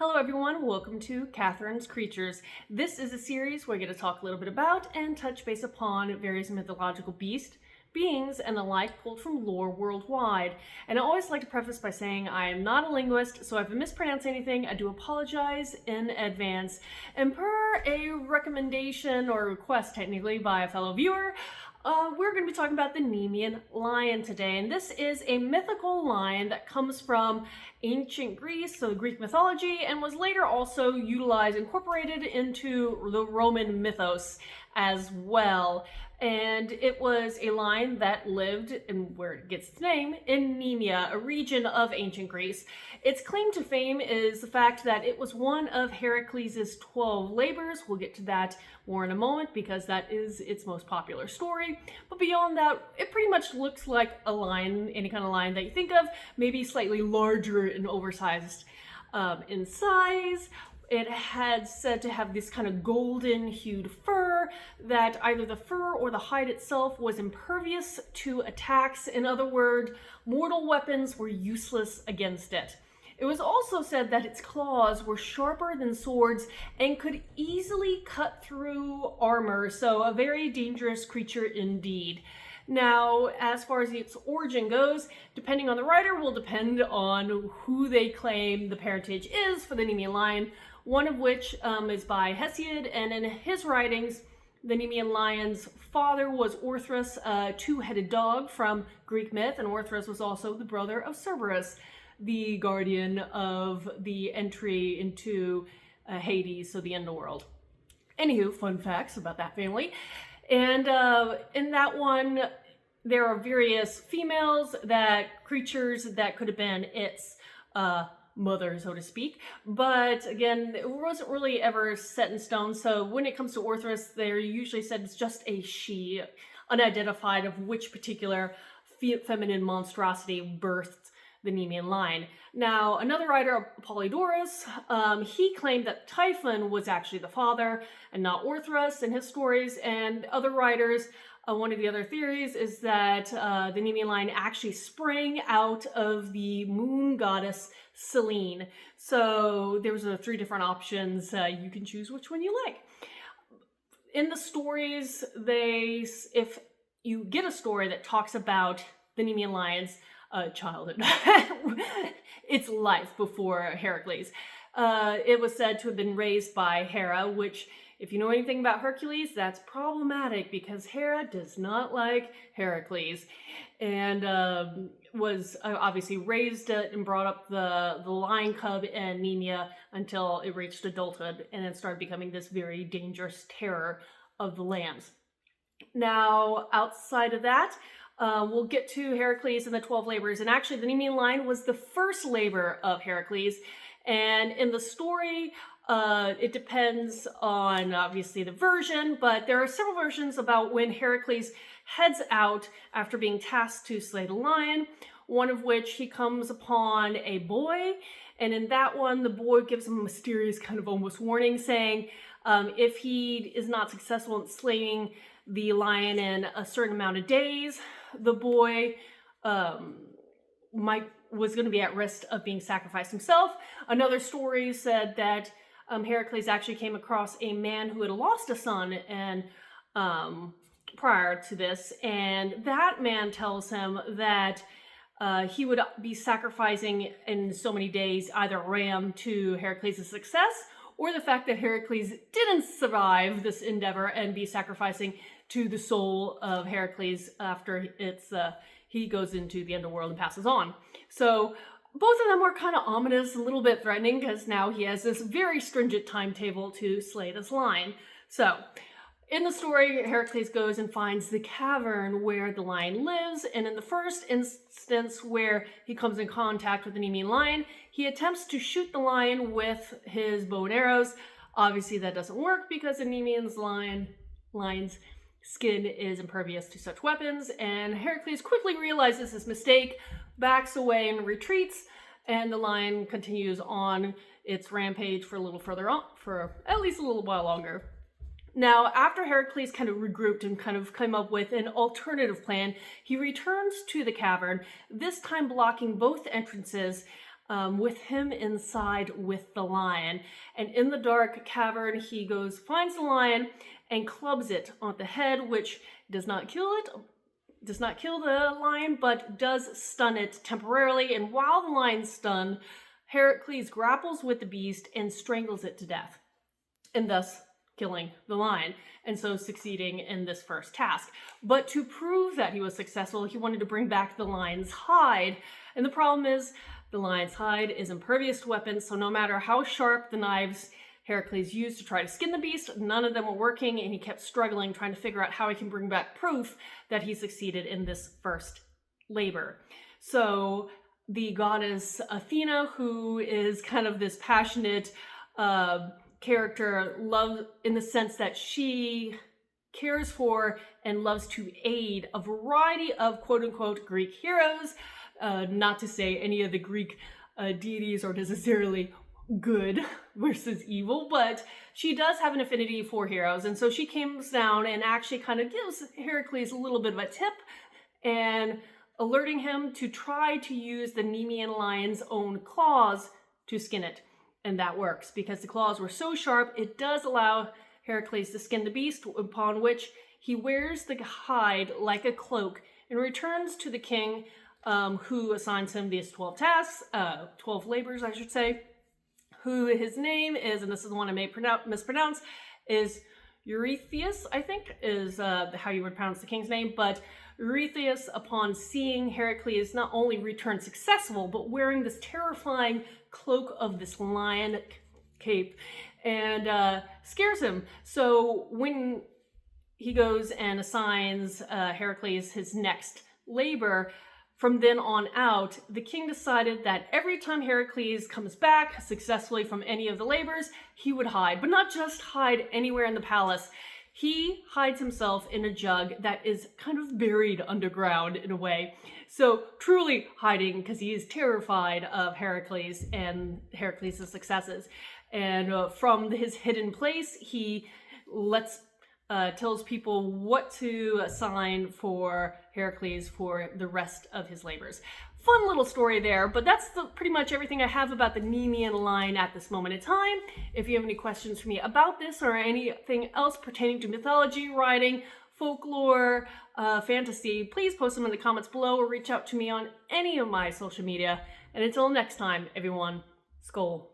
Hello everyone, welcome to Katharine's Creatures. This is a series where I get to talk a little bit about and touch base upon various mythological beings, and the like pulled from lore worldwide. And I always like to preface by saying I am not a linguist, so if I mispronounce anything, I do apologize in advance. And per a recommendation or request technically by a fellow viewer, we're going to be talking about the Nemean Lion today, and this is a mythical lion that comes from ancient Greece, so Greek mythology, and was later also incorporated into the Roman mythos as well. And it was a lion that lived, and where it gets its name, in Nemea, a region of ancient Greece. Its claim to fame is the fact that it was one of Heracles' 12 labors. We'll get to that more in a moment because that is its most popular story. But beyond that, it pretty much looks like a lion, any kind of lion that you think of, maybe slightly larger and oversized in size. It had said to have this kind of golden hued fur, that either the fur or the hide itself was impervious to attacks. In other words, mortal weapons were useless against it. It was also said that its claws were sharper than swords and could easily cut through armor, so a very dangerous creature indeed. Now, as far as its origin goes, depending on the writer will depend on who they claim the parentage is for the Nemean Lion, one of which is by Hesiod, and in his writings, the Nemean Lion's father was Orthrus, a two-headed dog from Greek myth, and Orthrus was also the brother of Cerberus, the guardian of the entry into Hades, so the underworld. Anywho, fun facts about that family. And in that one, there are various creatures that could have been its mother, so to speak. But again, it wasn't really ever set in stone. So when it comes to Orthrus, they're usually said it's just a she, unidentified of which particular feminine monstrosity birthed the Nemean Lion. Now, another writer, Apollodorus, he claimed that Typhon was actually the father and not Orthrus in his stories, and other writers, one of the other theories is that the Nemean Lion actually sprang out of the moon goddess Selene. So there was three different options. You can choose which one you like. In the stories, if you get a story that talks about the Nemean Lion's childhood, its life before Heracles, it was said to have been raised by Hera, which, if you know anything about Hercules, that's problematic because Hera does not like Heracles, and was obviously raised and brought up the lion cub in Nemea until it reached adulthood and then started becoming this very dangerous terror of the lands. Now, outside of that, we'll get to Heracles and the 12 labors, and actually the Nemean Lion was the first labor of Heracles, and in the story, it depends on, obviously, the version, but there are several versions about when Heracles heads out after being tasked to slay the lion, one of which he comes upon a boy, and in that one, the boy gives him a mysterious kind of almost warning saying, if he is not successful in slaying the lion in a certain amount of days, the boy was going to be at risk of being sacrificed himself. Another story said that Heracles actually came across a man who had lost a son and prior to this, and that man tells him that he would be sacrificing in so many days either a ram to Heracles' success, or the fact that Heracles didn't survive this endeavor and be sacrificing to the soul of Heracles after he goes into the underworld and passes on. So both of them are kind of ominous, a little bit threatening, because now he has this very stringent timetable to slay this lion. So, in the story, Heracles goes and finds the cavern where the lion lives, and in the first instance where he comes in contact with the Nemean Lion, he attempts to shoot the lion with his bow and arrows. Obviously that doesn't work because the Nemean lion's skin is impervious to such weapons, and Heracles quickly realizes his mistake, backs away and retreats, and the lion continues on its rampage for a little further on, for at least a little while longer. Now, after Heracles kind of regrouped and kind of came up with an alternative plan, he returns to the cavern, this time blocking both entrances with him inside with the lion. And in the dark cavern, he finds the lion and clubs it on the head, which does not kill the lion, but does stun it temporarily. And while the lion's stunned, Heracles grapples with the beast and strangles it to death, and thus killing the lion, and so succeeding in this first task. But to prove that he was successful, he wanted to bring back the lion's hide. And the problem is, the lion's hide is impervious to weapons, so no matter how sharp the knives Heracles used to try to skin the beast, none of them were working, and he kept struggling, trying to figure out how he can bring back proof that he succeeded in this first labor. So the goddess Athena, who is kind of this passionate character, in the sense that she cares for and loves to aid a variety of quote-unquote Greek heroes, not to say any of the Greek deities are necessarily good versus evil, but she does have an affinity for heroes, and so she comes down and actually kind of gives Heracles a little bit of a tip and alerting him to try to use the Nemean lion's own claws to skin it. And that works, because the claws were so sharp, it does allow Heracles to skin the beast, upon which he wears the hide like a cloak and returns to the king, who assigns him these 12 tasks, 12 labors, I should say, who his name is, and this is the one I may mispronounce, is Eurystheus, I think, is how you would pronounce the king's name. But Eurystheus, upon seeing Heracles not only return successful, but wearing this terrifying cloak of this lion cape, and scares him. So when he goes and assigns Heracles his next labor, from then on out, the king decided that every time Heracles comes back successfully from any of the labors, he would hide. But not just hide anywhere in the palace. He hides himself in a jug that is kind of buried underground in a way. So truly hiding, because he is terrified of Heracles and Heracles' successes. And from his hidden place, he tells people what to assign for Heracles for the rest of his labors. Fun little story there, but that's pretty much everything I have about the Nemean Lion at this moment in time. If you have any questions for me about this or anything else pertaining to mythology, writing, folklore, fantasy, please post them in the comments below or reach out to me on any of my social media. And until next time, everyone, Skål.